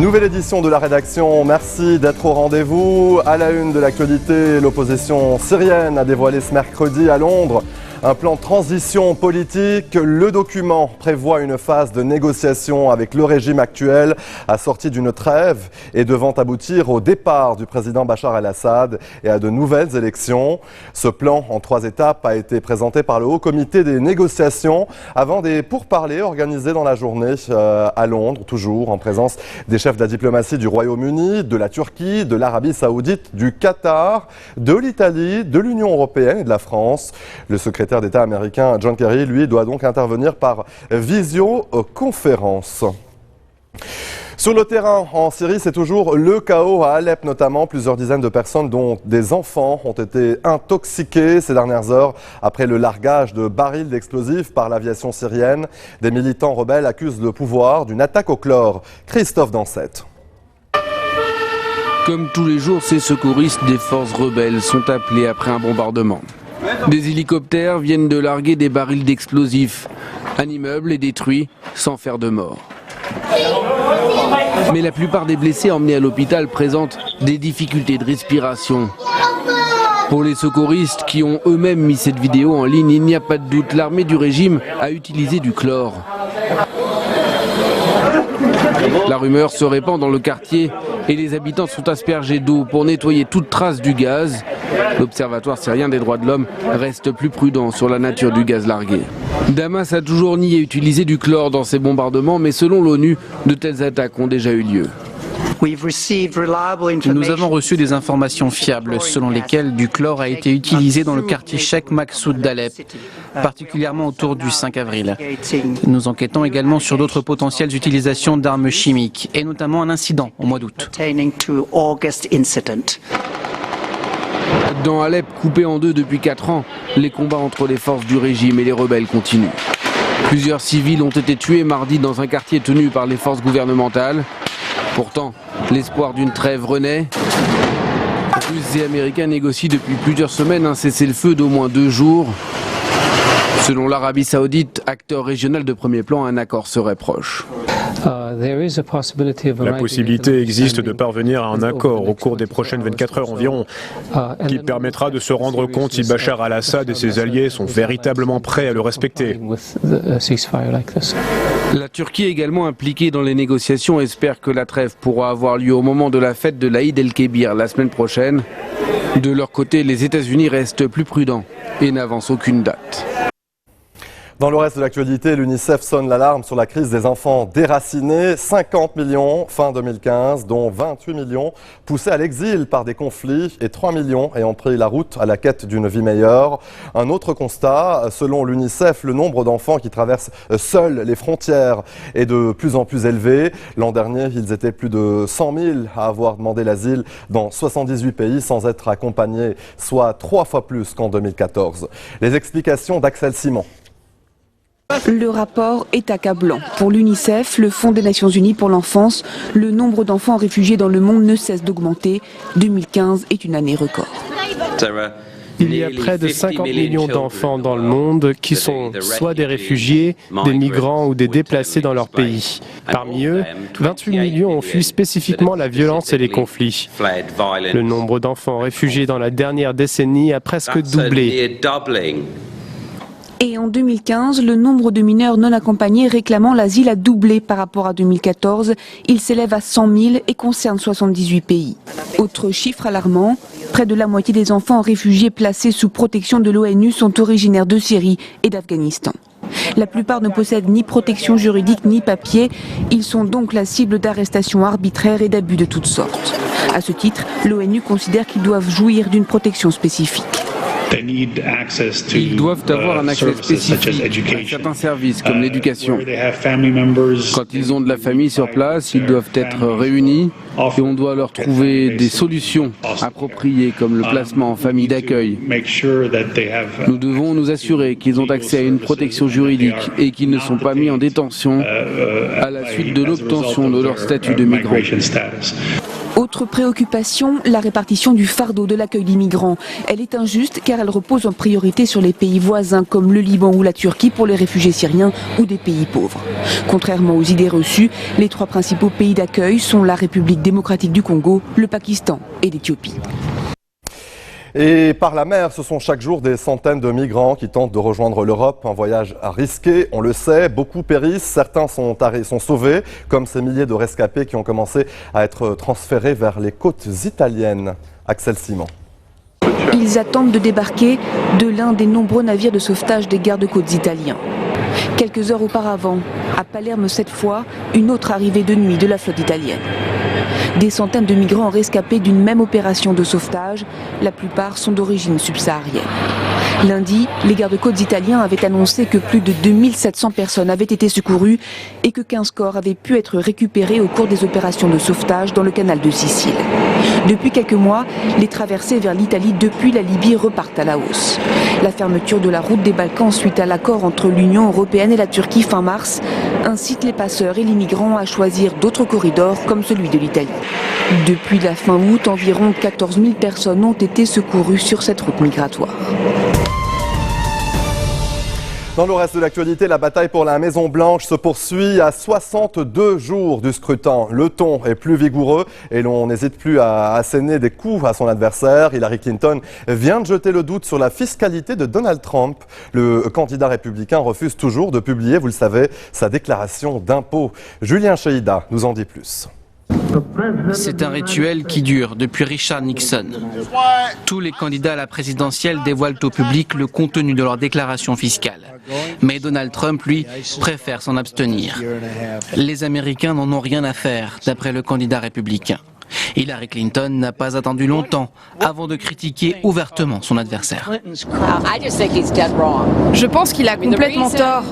Nouvelle édition de la rédaction, merci d'être au rendez-vous. À la une de l'actualité, l'opposition syrienne a dévoilé ce mercredi à Londres un plan de transition politique. Le document prévoit une phase de négociation avec le régime actuel, assortie d'une trêve et devant aboutir au départ du président Bachar el-Assad et à de nouvelles élections. Ce plan en 3 étapes a été présenté par le Haut Comité des négociations avant des pourparlers organisés dans la journée à Londres, toujours en présence des chefs de la diplomatie du Royaume-Uni, de la Turquie, de l'Arabie Saoudite, du Qatar, de l'Italie, de l'Union européenne et de la France. Le secrétaire d'État américain John Kerry, lui, doit donc intervenir par visioconférence. Sur le terrain, en Syrie, c'est toujours le chaos à Alep notamment. Plusieurs dizaines de personnes, dont des enfants, ont été intoxiquées ces dernières heures après le largage de barils d'explosifs par l'aviation syrienne. Des militants rebelles accusent le pouvoir d'une attaque au chlore. Christophe Dansette. Comme tous les jours, ces secouristes des forces rebelles sont appelés après un bombardement. Des hélicoptères viennent de larguer des barils d'explosifs. Un immeuble est détruit sans faire de mort. Mais la plupart des blessés emmenés à l'hôpital présentent des difficultés de respiration. Pour les secouristes qui ont eux-mêmes mis cette vidéo en ligne, il n'y a pas de doute, l'armée du régime a utilisé du chlore. La rumeur se répand dans le quartier et les habitants sont aspergés d'eau pour nettoyer toute trace du gaz. L'Observatoire syrien des droits de l'homme reste plus prudent sur la nature du gaz largué. Damas a toujours nié utiliser du chlore dans ses bombardements, mais selon l'ONU, de telles attaques ont déjà eu lieu. Nous avons reçu des informations fiables selon lesquelles du chlore a été utilisé dans le quartier Sheikh Maksoud d'Alep, particulièrement autour du 5 avril. Nous enquêtons également sur d'autres potentielles utilisations d'armes chimiques, et notamment un incident au mois d'août. Dans Alep, coupé en deux depuis 4 ans, les combats entre les forces du régime et les rebelles continuent. Plusieurs civils ont été tués mardi dans un quartier tenu par les forces gouvernementales. Pourtant, l'espoir d'une trêve renaît. Russes et Américains négocient depuis plusieurs semaines un cessez-le-feu d'au moins 2 jours. Selon l'Arabie Saoudite, acteur régional de premier plan, un accord serait proche. La possibilité existe de parvenir à un accord au cours des prochaines 24 heures environ, qui permettra de se rendre compte si Bachar al-Assad et ses alliés sont véritablement prêts à le respecter. La Turquie, également impliquée dans les négociations, espère que la trêve pourra avoir lieu au moment de la fête de l'Aïd el-Kébir la semaine prochaine. De leur côté, les États-Unis restent plus prudents et n'avancent aucune date. Dans le reste de l'actualité, l'UNICEF sonne l'alarme sur la crise des enfants déracinés. 50 millions fin 2015, dont 28 millions poussés à l'exil par des conflits et 3 millions ayant pris la route à la quête d'une vie meilleure. Un autre constat, selon l'UNICEF, le nombre d'enfants qui traversent seuls les frontières est de plus en plus élevé. L'an dernier, ils étaient plus de 100 000 à avoir demandé l'asile dans 78 pays sans être accompagnés, soit 3 fois plus qu'en 2014. Les explications d'Axel Simon. Le rapport est accablant. Pour l'UNICEF, le Fonds des Nations Unies pour l'enfance, le nombre d'enfants réfugiés dans le monde ne cesse d'augmenter. 2015 est une année record. Il y a près de 50 millions d'enfants dans le monde qui sont soit des réfugiés, des migrants ou des déplacés dans leur pays. Parmi eux, 28 millions ont fui spécifiquement la violence et les conflits. Le nombre d'enfants réfugiés dans la dernière décennie a presque doublé. Et en 2015, le nombre de mineurs non accompagnés réclamant l'asile a doublé par rapport à 2014. Il s'élève à 100 000 et concerne 78 pays. Autre chiffre alarmant, près de la moitié des enfants réfugiés placés sous protection de l'ONU sont originaires de Syrie et d'Afghanistan. La plupart ne possèdent ni protection juridique ni papier. Ils sont donc la cible d'arrestations arbitraires et d'abus de toutes sortes. À ce titre, l'ONU considère qu'ils doivent jouir d'une protection spécifique. Ils doivent avoir un accès spécifique à certains services comme l'éducation. Quand ils ont de la famille sur place, ils doivent être réunis. et on doit leur trouver des solutions appropriées comme le placement en famille d'accueil. Nous devons nous assurer qu'ils ont accès à une protection juridique et qu'ils ne sont pas mis en détention à la suite de l'obtention de leur statut de migrant. Autre préoccupation, la répartition du fardeau de l'accueil des migrants. Elle est injuste car elle repose en priorité sur les pays voisins comme le Liban ou la Turquie pour les réfugiés syriens ou des pays pauvres. Contrairement aux idées reçues, les 3 principaux pays d'accueil sont la République démocratique du Congo, le Pakistan et l'Éthiopie. Et par la mer, ce sont chaque jour des centaines de migrants qui tentent de rejoindre l'Europe. Un voyage risqué, on le sait, beaucoup périssent, certains sont sauvés, comme ces milliers de rescapés qui ont commencé à être transférés vers les côtes italiennes. Axel Simon. Ils attendent de débarquer de l'un des nombreux navires de sauvetage des gardes-côtes italiens. Quelques heures auparavant, à Palerme cette fois, une autre arrivée de nuit de la flotte italienne. Des centaines de migrants rescapés d'une même opération de sauvetage, la plupart sont d'origine subsaharienne. Lundi, les gardes-côtes italiens avaient annoncé que plus de 2700 personnes avaient été secourues et que 15 corps avaient pu être récupérés au cours des opérations de sauvetage dans le canal de Sicile. Depuis quelques mois, les traversées vers l'Italie depuis la Libye repartent à la hausse. La fermeture de la route des Balkans suite à l'accord entre l'Union européenne et la Turquie fin mars incite les passeurs et les migrants à choisir d'autres corridors comme celui de l'Italie. Depuis la fin août, environ 14 000 personnes ont été secourues sur cette route migratoire. Dans le reste de l'actualité, la bataille pour la Maison-Blanche se poursuit à 62 jours du scrutin. Le ton est plus vigoureux et l'on n'hésite plus à asséner des coups à son adversaire. Hillary Clinton vient de jeter le doute sur la fiscalité de Donald Trump. Le candidat républicain refuse toujours de publier, vous le savez, sa déclaration d'impôt. Julien Cheïda nous en dit plus. C'est un rituel qui dure depuis Richard Nixon. Tous les candidats à la présidentielle dévoilent au public le contenu de leur déclaration fiscale. Mais Donald Trump, lui, préfère s'en abstenir. Les Américains n'en ont rien à faire, d'après le candidat républicain. Hillary Clinton n'a pas attendu longtemps avant de critiquer ouvertement son adversaire. Je pense qu'il a complètement tort.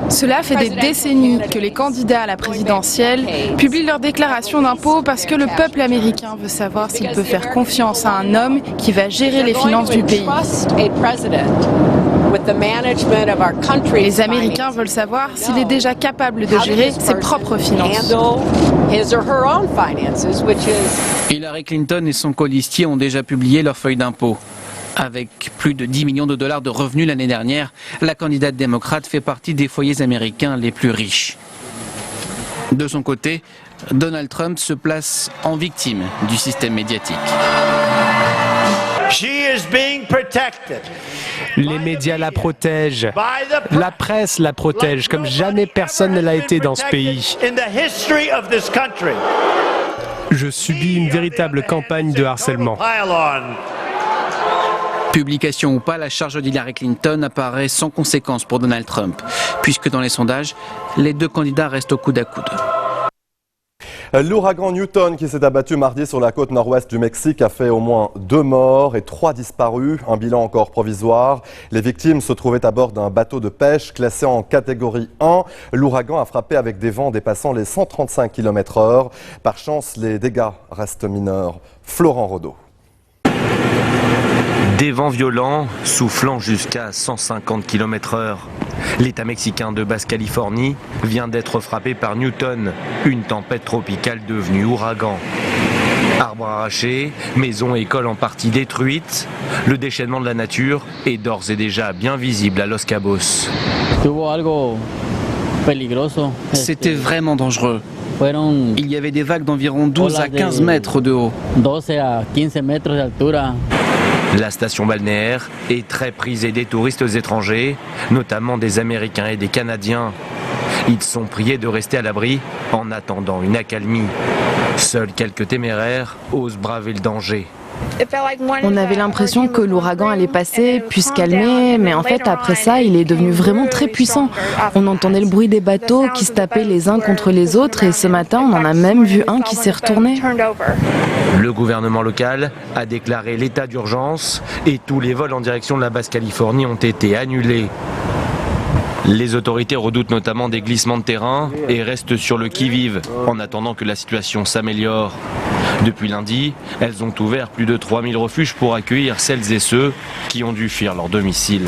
Cela fait des décennies que les candidats à la présidentielle publient leurs déclarations d'impôts parce que le peuple américain veut savoir s'il peut faire confiance à un homme qui va gérer les finances du pays. Les Américains veulent savoir s'il est déjà capable de gérer ses propres finances. Hillary Clinton et son colistier ont déjà publié leur feuille d'impôt. Avec plus de 10 millions de dollars de revenus l'année dernière, la candidate démocrate fait partie des foyers américains les plus riches. De son côté, Donald Trump se place en victime du système médiatique. Les médias la protègent, la presse la protège comme jamais personne ne l'a été dans ce pays. Je subis une véritable campagne de harcèlement. Publication ou pas, la charge d'Hillary Clinton apparaît sans conséquence pour Donald Trump, puisque dans les sondages, les deux candidats restent au coude à coude. L'ouragan Newton qui s'est abattu mardi sur la côte nord-ouest du Mexique a fait au moins 2 morts et 3 disparus, un bilan encore provisoire. Les victimes se trouvaient à bord d'un bateau de pêche classé en catégorie 1. L'ouragan a frappé avec des vents dépassant les 135 km/h. Par chance, les dégâts restent mineurs. Florent Rodeau. Des vents violents, soufflant jusqu'à 150 km/h. L'État mexicain de Basse-Californie vient d'être frappé par Newton, une tempête tropicale devenue ouragan. Arbres arrachés, maisons et écoles en partie détruites. Le déchaînement de la nature est d'ores et déjà bien visible à Los Cabos. C'était vraiment dangereux. Il y avait des vagues d'environ 12 à 15 mètres de haut. La station balnéaire est très prisée des touristes étrangers, notamment des Américains et des Canadiens. Ils sont priés de rester à l'abri en attendant une accalmie. Seuls quelques téméraires osent braver le danger. On avait l'impression que l'ouragan allait passer, puis se calmer, mais en fait après ça il est devenu vraiment très puissant. On entendait le bruit des bateaux qui se tapaient les uns contre les autres et ce matin on en a même vu un qui s'est retourné. Le gouvernement local a déclaré l'état d'urgence et tous les vols en direction de la Basse-Californie ont été annulés. Les autorités redoutent notamment des glissements de terrain et restent sur le qui-vive en attendant que la situation s'améliore. Depuis lundi, elles ont ouvert plus de 3000 refuges pour accueillir celles et ceux qui ont dû fuir leur domicile.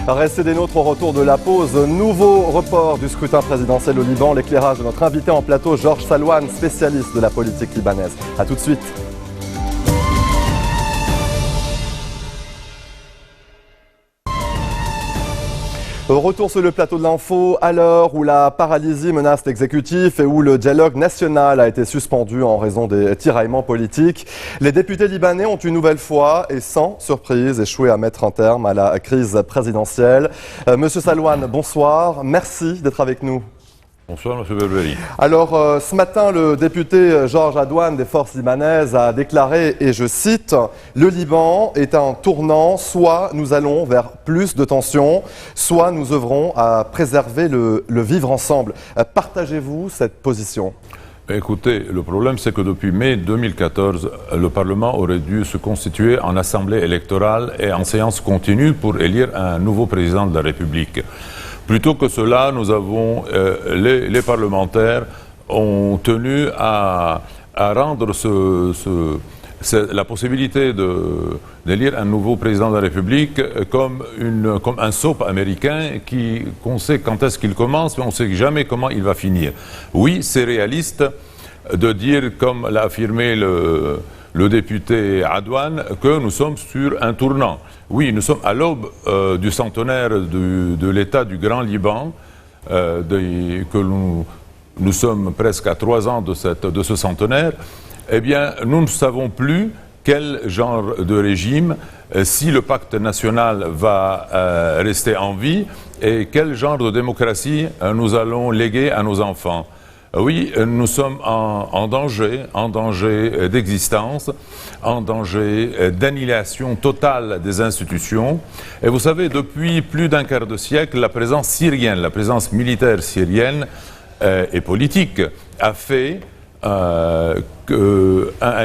Restez des nôtres au retour de la pause. Nouveau report du scrutin présidentiel au Liban. L'éclairage de notre invité en plateau, Georges Salouane, spécialiste de la politique libanaise. A tout de suite. Retour sur le plateau de l'info à l'heure où la paralysie menace l'exécutif et où le dialogue national a été suspendu en raison des tiraillements politiques. Les députés libanais ont une nouvelle fois et sans surprise échoué à mettre un terme à la crise présidentielle. Monsieur Salouane, bonsoir. Merci d'être avec nous. Bonsoir, M. Berberi. Alors, ce matin, le député Georges Adouane des forces libanaises a déclaré, et je cite, « Le Liban est un tournant, soit nous allons vers plus de tensions, soit nous œuvrons à préserver le vivre ensemble ». Partagez-vous cette position ? Écoutez, le problème c'est que depuis mai 2014, le Parlement aurait dû se constituer en assemblée électorale et en séance continue pour élire un nouveau président de la République. Plutôt que cela, nous avons, les parlementaires ont tenu à rendre la possibilité d'élire un nouveau président de la République comme un soap américain qu'on sait quand est-ce qu'il commence, mais on ne sait jamais comment il va finir. Oui, c'est réaliste de dire, comme l'a affirmé le député Adouane, que nous sommes sur un tournant. Oui, nous sommes à l'aube du centenaire de l'État du Grand Liban, que nous sommes presque à 3 ans de ce centenaire. Eh bien, nous ne savons plus quel genre de régime, si le pacte national va rester en vie, et quel genre de démocratie nous allons léguer à nos enfants. Oui, nous sommes en danger d'existence, en danger d'annihilation totale des institutions. Et vous savez, depuis plus d'un quart de siècle, la présence syrienne, la présence militaire syrienne et politique a fait un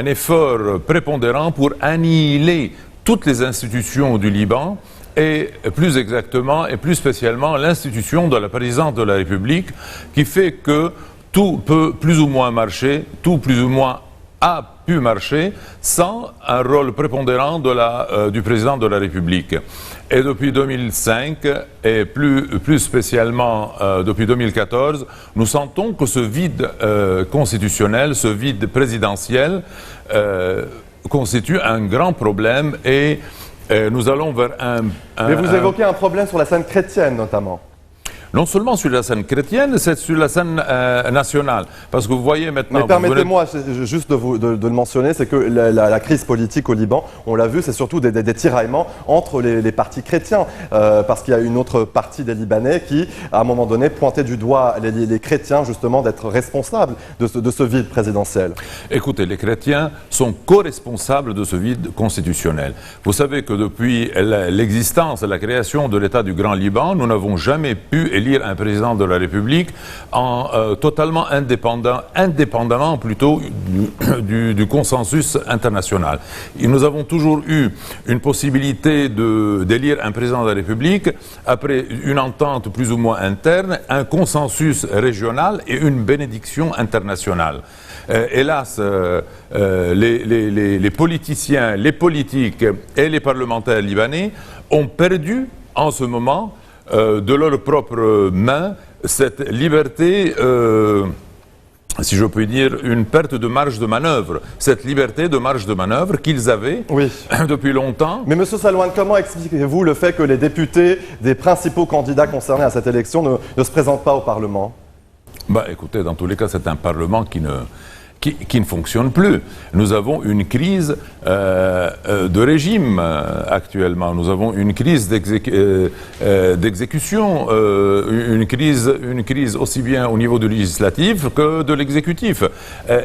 effort prépondérant pour annihiler toutes les institutions du Liban, et plus exactement et plus spécialement l'institution de la présidence de la République, qui fait que tout peut plus ou moins marcher, tout plus ou moins a pu marcher sans un rôle prépondérant du président de la République. Et depuis 2005, et plus spécialement depuis 2014, nous sentons que ce vide constitutionnel, ce vide présidentiel constitue un grand problème et nous allons vers Mais vous évoquez un problème sur la scène chrétienne notamment. Non seulement sur la scène chrétienne, c'est sur la scène nationale. Parce que vous voyez maintenant... Mais permettez-moi juste de le mentionner, c'est que la crise politique au Liban, on l'a vu, c'est surtout des tiraillements entre les partis chrétiens. Parce qu'il y a une autre partie des Libanais qui, à un moment donné, pointait du doigt les chrétiens, justement, d'être responsables de ce vide présidentiel. Écoutez, les chrétiens sont co-responsables de ce vide constitutionnel. Vous savez que depuis l'existence et la création de l'État du Grand Liban, nous n'avons jamais pu élire un président de la République totalement indépendamment plutôt du consensus international. Et nous avons toujours eu une possibilité d'élire un président de la République après une entente plus ou moins interne, un consensus régional et une bénédiction internationale. Hélas, les politiciens, les politiques et les parlementaires libanais ont perdu en ce moment de leurs propres mains cette liberté, si je puis dire, une perte de marge de manœuvre. Cette liberté de marge de manœuvre qu'ils avaient depuis longtemps. Mais M. Salouane, comment expliquez-vous le fait que les députés des principaux candidats concernés à cette élection ne se présentent pas au Parlement ? Écoutez, dans tous les cas, c'est un Parlement qui ne fonctionne plus. Nous avons une crise de régime actuellement. Nous avons une crise d'exécution, une crise aussi bien au niveau du législatif que de l'exécutif.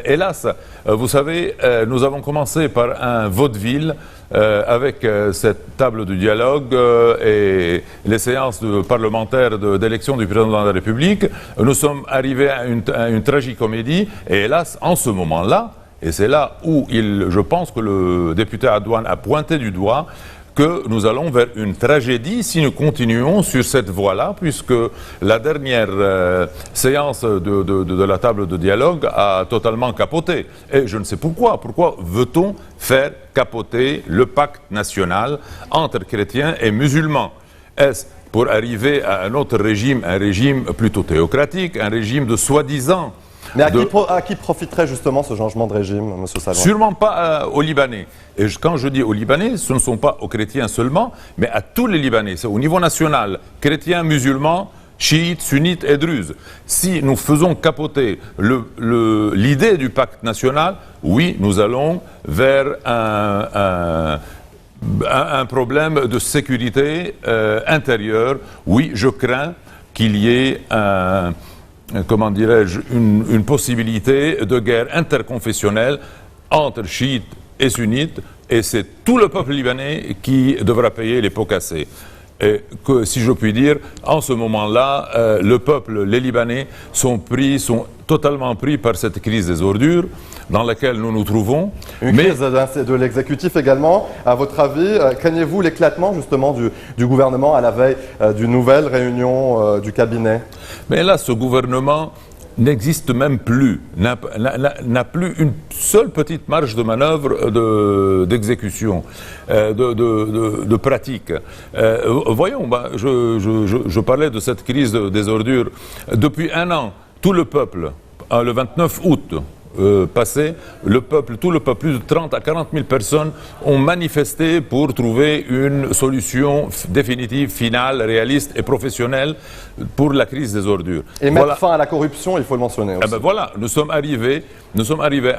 Hélas, vous savez, nous avons commencé par un vaudeville avec cette table de dialogue et les séances parlementaires d'élection du président de la République. Nous sommes arrivés à une tragicomédie et hélas, en ce moment-là, et c'est là où je pense que le député Adouane a pointé du doigt, que nous allons vers une tragédie si nous continuons sur cette voie-là, puisque la dernière séance de la table de dialogue a totalement capoté. Et je ne sais pourquoi. Pourquoi veut-on faire capoter le pacte national entre chrétiens et musulmans? Est-ce pour arriver à un autre régime, un régime plutôt théocratique, un régime de soi-disant? Mais à qui profiterait justement ce changement de régime, M. Salouane? Sûrement pas aux Libanais. Et quand je dis aux Libanais, ce ne sont pas aux chrétiens seulement, mais à tous les Libanais. C'est au niveau national, chrétiens, musulmans, chiites, sunnites et druzes. Si nous faisons capoter l'idée du pacte national, oui, nous allons vers un problème de sécurité intérieure. Oui, je crains qu'il y ait comment dirais-je, une possibilité de guerre interconfessionnelle entre chiites et sunnites, et c'est tout le peuple libanais qui devra payer les pots cassés. Et que, si je puis dire, en ce moment-là, le peuple, les Libanais, sont totalement pris par cette crise des ordures dans laquelle nous nous trouvons. Une crise de l'exécutif également. À votre avis, craignez-vous l'éclatement justement du gouvernement à la veille d'une nouvelle réunion du cabinet? Mais là, ce gouvernement n'existe même plus, n'a plus une seule petite marge de manœuvre d'exécution, de pratique. Voyons, je parlais de cette crise des ordures. Depuis un an, tout le peuple, le 29 août passé, tout le peuple, plus de 30 à 40 000 personnes ont manifesté pour trouver une solution définitive, finale, réaliste et professionnelle pour la crise des ordures. Et mettre fin à la corruption, il faut le mentionner aussi. Voilà, nous sommes arrivés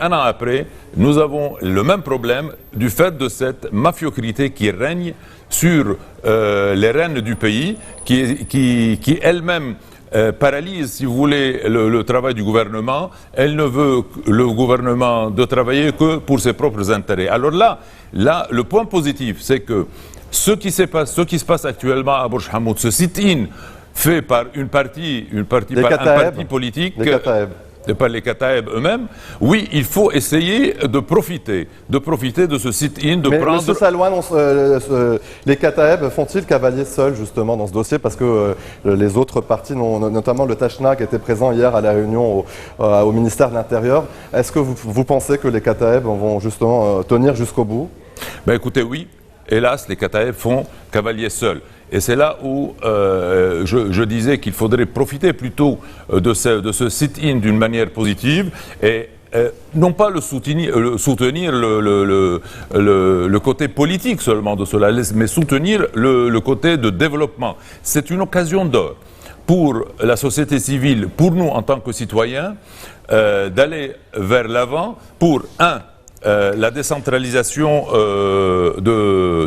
un an après, nous avons le même problème du fait de cette mafiocrité qui règne sur les rênes du pays, qui elle-même paralyse, si vous voulez, le travail du gouvernement. Elle ne veut le gouvernement de travailler que pour ses propres intérêts. Alors là, le point positif, c'est que ce qui se passe actuellement à Burj Hamoud, ce sit-in fait par un parti politique, par les Kataeb eux-mêmes, oui, il faut essayer de profiter de ce sit-in, de prendre... Mais M. Salouane, les Kataeb font-ils cavalier seul justement dans ce dossier? Parce que les autres partis, notamment le Tachna qui était présent hier à la réunion au ministère de l'Intérieur, est-ce que vous pensez que les Kataeb vont justement tenir jusqu'au bout? Ben écoutez, oui. Hélas, les Kataeb font cavalier seul. Et c'est là où je disais qu'il faudrait profiter plutôt de ce sit-in d'une manière positive et non pas soutenir le côté politique seulement de cela, mais soutenir le côté de développement. C'est une occasion d'or pour la société civile, pour nous en tant que citoyens, d'aller vers l'avant pour, la décentralisation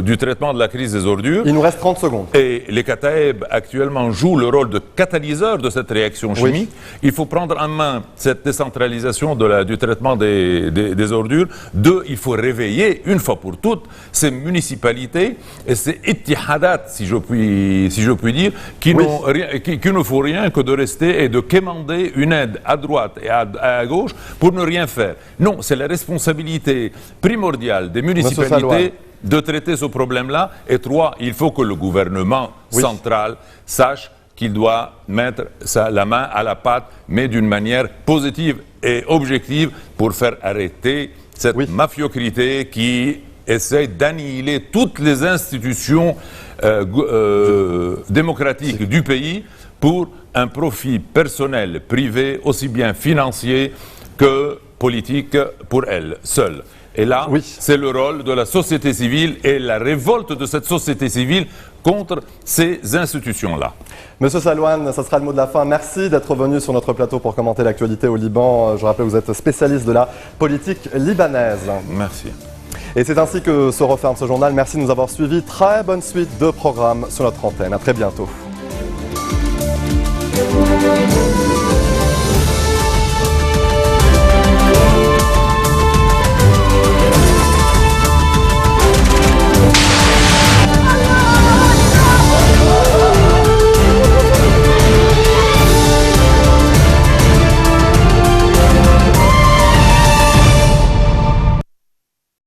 du traitement de la crise des ordures. Il nous reste 30 secondes. Et les Kataeb actuellement jouent le rôle de catalyseur de cette réaction chimique. Oui. Il faut prendre en main cette décentralisation du traitement des ordures. Il faut réveiller une fois pour toutes ces municipalités et ces ittihadat, si je puis dire, qui ne font rien que de rester et de quémander une aide à droite et à gauche pour ne rien faire. Non, c'est la responsabilité primordiale des municipalités de traiter ce problème-là. Et 3, il faut que le gouvernement central sache qu'il doit mettre la main à la pâte, mais d'une manière positive et objective pour faire arrêter cette mafiocrité qui essaie d'annihiler toutes les institutions démocratiques du pays pour un profit personnel, privé, aussi bien financier que politique pour elle seule. Et là, c'est le rôle de la société civile et la révolte de cette société civile contre ces institutions-là. Monsieur Salouane, ça sera le mot de la fin. Merci d'être venu sur notre plateau pour commenter l'actualité au Liban. Je rappelle que vous êtes spécialiste de la politique libanaise. Merci. Et c'est ainsi que se referme ce journal. Merci de nous avoir suivis. Très bonne suite de programmes sur notre antenne. À très bientôt.